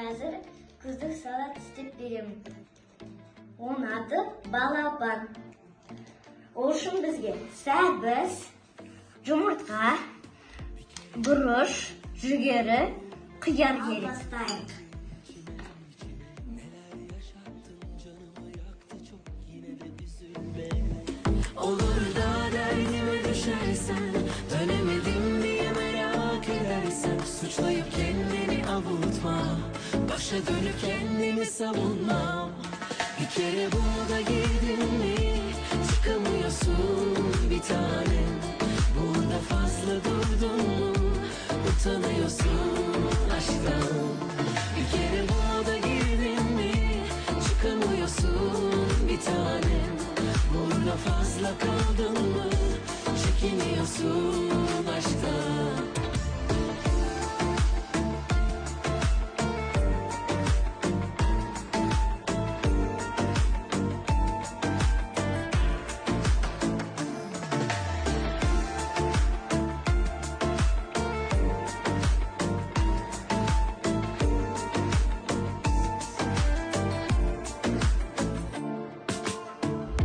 Hazır kızlık salat istep berem. Onun adı balaban. Ol üçün bizge səbіз, jumurtqa, buruş, jügeri, qiyar gerek. Başlayın. Olur da derdime düşersen, dönemedim diye merak edersen, suçlayıp kendini avutma, başa dönüp kendini savunma. Bir kere burada girdin mi çıkamıyorsun bir tanem. Burada fazla durdun mu utanıyorsun aşktan. Bir kere burada girdin mi çıkamıyorsun bir tanem. Burada fazla kaldın mı çekiniyorsun aşktan.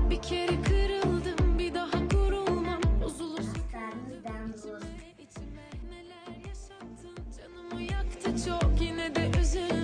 Bir kere kırıldım, bir daha kurulmam. Bozulursun içime, neler yaşattın, canımı yaktı çok, yine de üzülme.